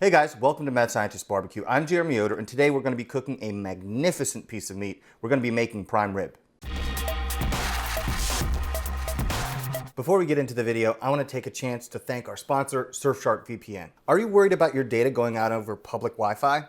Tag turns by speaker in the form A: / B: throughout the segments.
A: Hey guys, welcome to Mad Scientist BBQ. I'm Jeremy Yoder, and today we're going to be cooking a magnificent piece of meat. We're going to be making prime rib. Before we get into the video, I want to take a chance to thank our sponsor, Surfshark VPN. Are you worried about your data going out over public Wi-Fi?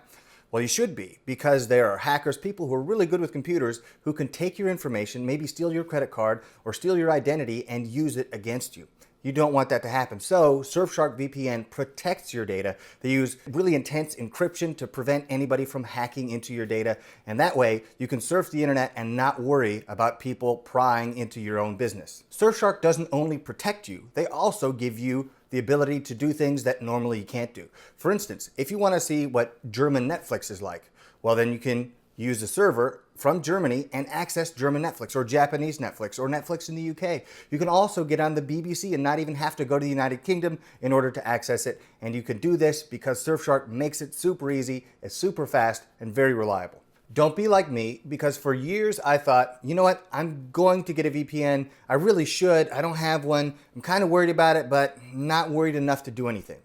A: Well, you should be, because there are hackers, people who are really good with computers, who can take your information, maybe steal your credit card or steal your identity and use it against you. You don't want that to happen. So Surfshark VPN protects your data. They use really intense encryption to prevent anybody from hacking into your data. And that way you can surf the internet and not worry about people prying into your own business. Surfshark doesn't only protect you, they also give you the ability to do things that normally you can't do. For instance, if you want to see what German Netflix is like, well, then you can use a server from Germany and access German Netflix or Japanese Netflix or Netflix in the UK. You can also get on the BBC and not even have to go to the United Kingdom in order to access it. And you can do this because Surfshark makes it super easy, it's super fast, and very reliable. Don't be like me, because for years I thought, you know what, I'm going to get a VPN. I really should. I don't have one. I'm kind of worried about it, but not worried enough to do anything.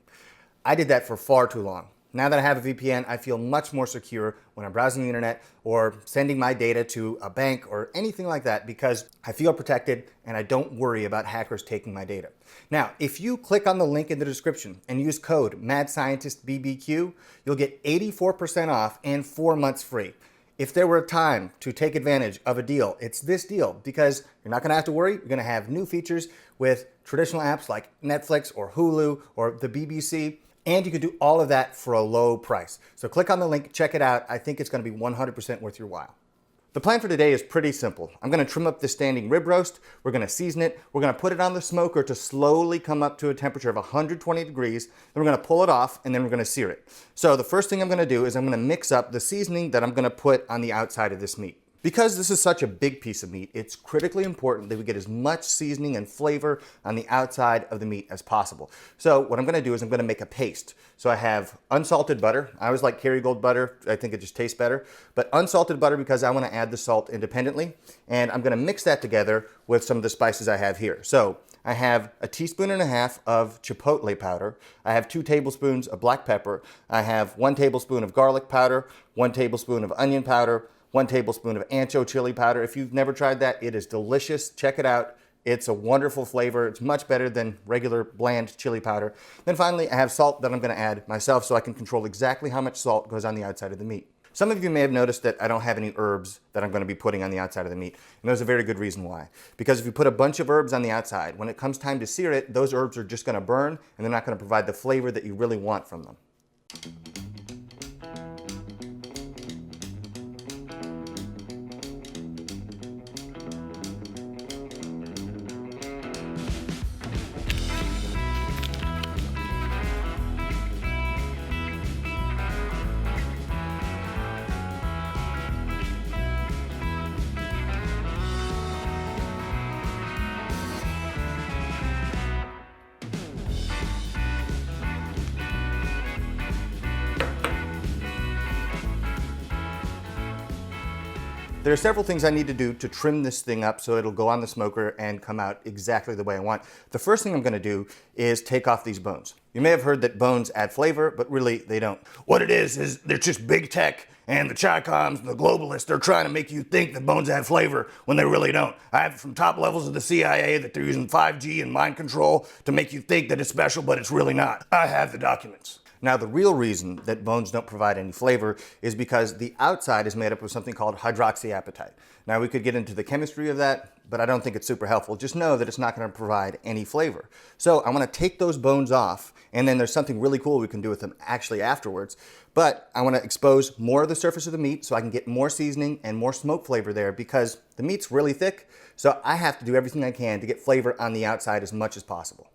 A: I did that for far too long. Now that I have a VPN, I feel much more secure when I'm browsing the internet or sending my data to a bank or anything like that, because I feel protected and I don't worry about hackers taking my data. Now, if you click on the link in the description and use code Mad Scientist BBQ, you'll get 84% off and 4 months free. If there were a time to take advantage of a deal, it's this deal, because you're not going to have to worry. You're going to have new features with traditional apps like Netflix or Hulu or the BBC. And you can do all of that for a low price. So click on the link, check it out. I think it's going to be 100% worth your while. The plan for today is pretty simple. I'm going to trim up the standing rib roast. We're going to season it. We're going to put it on the smoker to slowly come up to a temperature of 120 degrees. Then we're going to pull it off, and then we're going to sear it. So the first thing I'm going to do is I'm going to mix up the seasoning that I'm going to put on the outside of this meat. Because this is such a big piece of meat, it's critically important that we get as much seasoning and flavor on the outside of the meat as possible. So what I'm going to do is I'm going to make a paste. So I have unsalted butter. I always like Kerrygold butter. I think it just tastes better. But unsalted butter because I want to add the salt independently. And I'm going to mix that together with some of the spices I have here. So I have a 1.5 teaspoons of chipotle powder. I have 2 tablespoons of black pepper. I have 1 tablespoon of garlic powder, 1 tablespoon of onion powder, 1 tablespoon of ancho chili powder. If you've never tried that, it is delicious. Check it out. It's a wonderful flavor. It's much better than regular bland chili powder. Then finally, I have salt that I'm going to add myself so I can control exactly how much salt goes on the outside of the meat. Some of you may have noticed that I don't have any herbs that I'm going to be putting on the outside of the meat. And there's a very good reason why. Because if you put a bunch of herbs on the outside, when it comes time to sear it, those herbs are just going to burn and they're not going to provide the flavor that you really want from them. There are several things I need to do to trim this thing up so it'll go on the smoker and come out exactly the way I want. The first thing I'm going to do is take off these bones. You may have heard that bones add flavor, but really they don't. What it is they're just big tech, and the Chi-Coms, the globalists, they're trying to make you think that bones add flavor when they really don't. I have from top levels of the CIA that they're using 5G and mind control to make you think that it's special, but it's really not. I have the documents. Now, the real reason that bones don't provide any flavor is because the outside is made up of something called hydroxyapatite. Now, we could get into the chemistry of that, but I don't think it's super helpful. Just know that it's not going to provide any flavor. So I want to take those bones off, and then there's something really cool we can do with them actually afterwards. But I want to expose more of the surface of the meat so I can get more seasoning and more smoke flavor there, because the meat's really thick. So I have to do everything I can to get flavor on the outside as much as possible.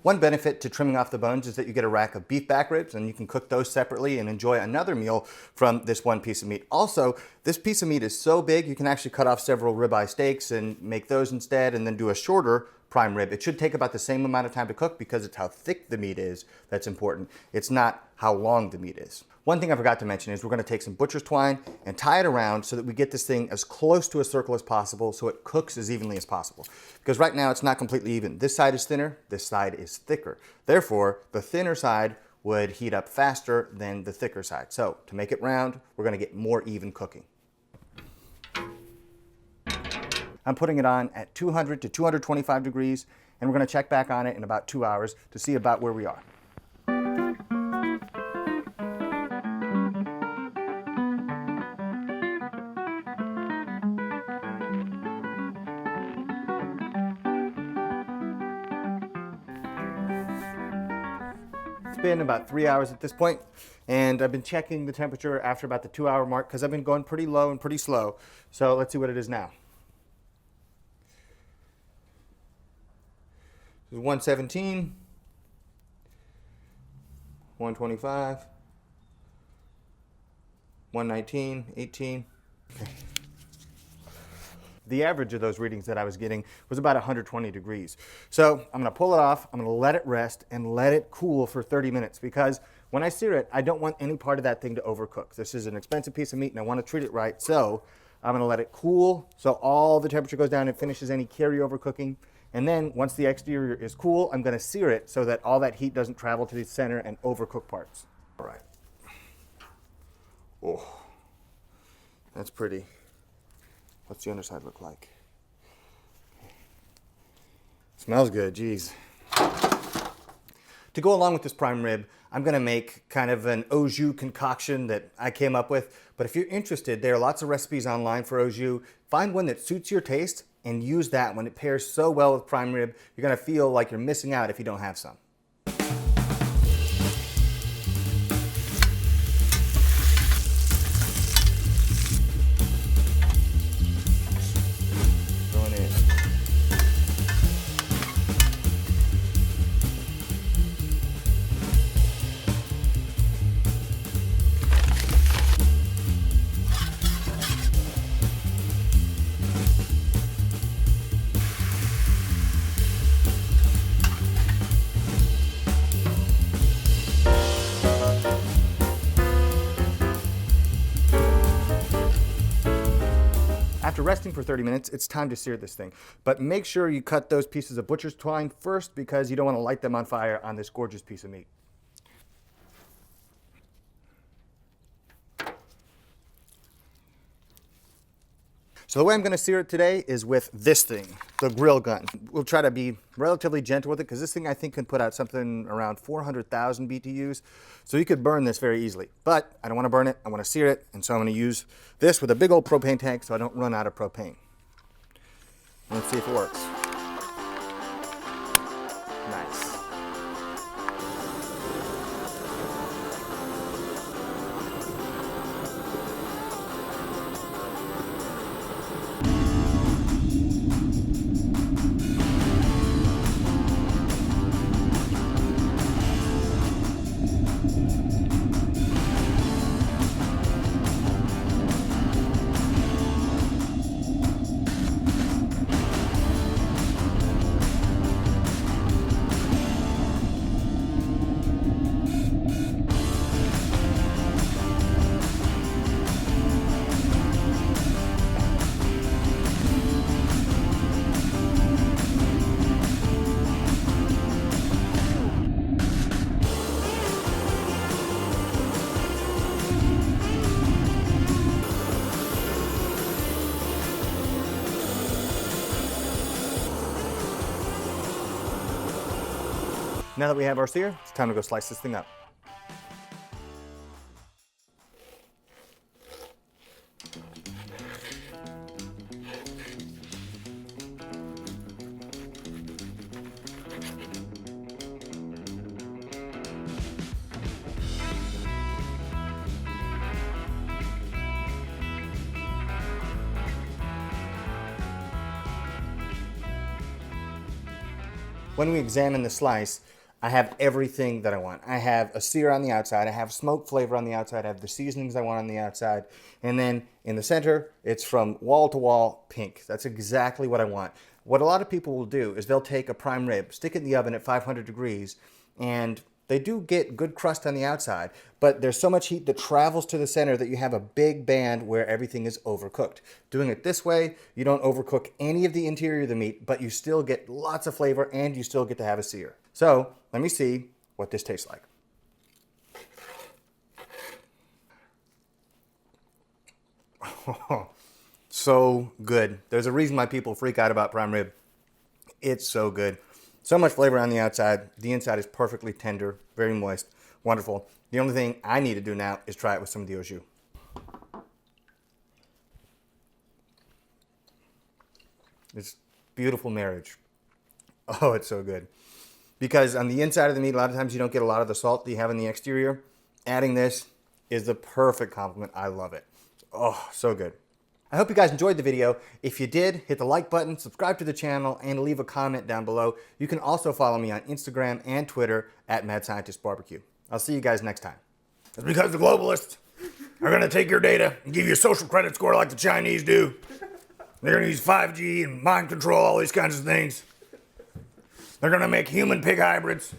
A: One benefit to trimming off the bones is that you get a rack of beef back ribs and you can cook those separately and enjoy another meal from this one piece of meat. Also, this piece of meat is so big you can actually cut off several ribeye steaks and make those instead and then do a shorter prime rib. It should take about the same amount of time to cook because it's how thick the meat is that's important. It's not how long the meat is. One thing I forgot to mention is we're gonna take some butcher's twine and tie it around so that we get this thing as close to a circle as possible so it cooks as evenly as possible. Because right now it's not completely even. This side is thinner, this side is thicker. Therefore, the thinner side would heat up faster than the thicker side. So to make it round, we're gonna get more even cooking. I'm putting it on at 200 to 225 degrees, and we're gonna check back on it in about 2 hours to see about where we are. It's been about 3 hours at this point, and I've been checking the temperature after about the 2 hour mark because I've been going pretty low and pretty slow. So let's see what it is now. This is 117, 125, 119, 18. Okay. The average of those readings that I was getting was about 120 degrees. So I'm gonna pull it off, I'm gonna let it rest and let it cool for 30 minutes because when I sear it, I don't want any part of that thing to overcook. This is an expensive piece of meat and I wanna treat it right. So I'm gonna let it cool so all the temperature goes down and finishes any carryover cooking. And then once the exterior is cool, I'm gonna sear it so that all that heat doesn't travel to the center and overcook parts. All right. Oh, that's pretty. What's the underside look like? Smells good, geez. To go along with this prime rib, I'm gonna make kind of an au jus concoction that I came up with. But if you're interested, there are lots of recipes online for au jus. Find one that suits your taste and use that one. It pairs so well with prime rib, you're gonna feel like you're missing out if you don't have some. Going in. After resting for 30 minutes, it's time to sear this thing. But make sure you cut those pieces of butcher's twine first because you don't want to light them on fire on this gorgeous piece of meat. So the way I'm going to sear it today is with this thing, the grill gun. We'll try to be relatively gentle with it because this thing I think can put out something around 400,000 BTUs. So you could burn this very easily, but I don't want to burn it. I want to sear it. And so I'm going to use this with a big old propane tank so I don't run out of propane. Let's see if it works. Nice. Now that we have our sear, it's time to go slice this thing up. When we examine the slice, I have everything that I want. I have a sear on the outside. I have smoke flavor on the outside. I have the seasonings I want on the outside. And then in the center, it's from wall to wall pink. That's exactly what I want. What a lot of people will do is they'll take a prime rib, stick it in the oven at 500 degrees, and they do get good crust on the outside, but there's so much heat that travels to the center that you have a big band where everything is overcooked. Doing it this way, you don't overcook any of the interior of the meat, but you still get lots of flavor and you still get to have a sear. So let me see what this tastes like. So good. There's a reason why people freak out about prime rib. It's so good. So much flavor on the outside. The inside is perfectly tender, very moist, wonderful. The only thing I need to do now is try it with some of the au jus. It's beautiful marriage. Oh, it's so good. Because on the inside of the meat, a lot of times you don't get a lot of the salt that you have in the exterior. Adding this is the perfect complement. I love it. Oh, so good. I hope you guys enjoyed the video. If you did, hit the like button, subscribe to the channel, and leave a comment down below. You can also follow me on Instagram and Twitter at Mad Scientist BBQ. I'll see you guys next time. It's because the globalists are going to take your data and give you a social credit score like the Chinese do. They're going to use 5G and mind control, all these kinds of things. They're going to make human pig hybrids.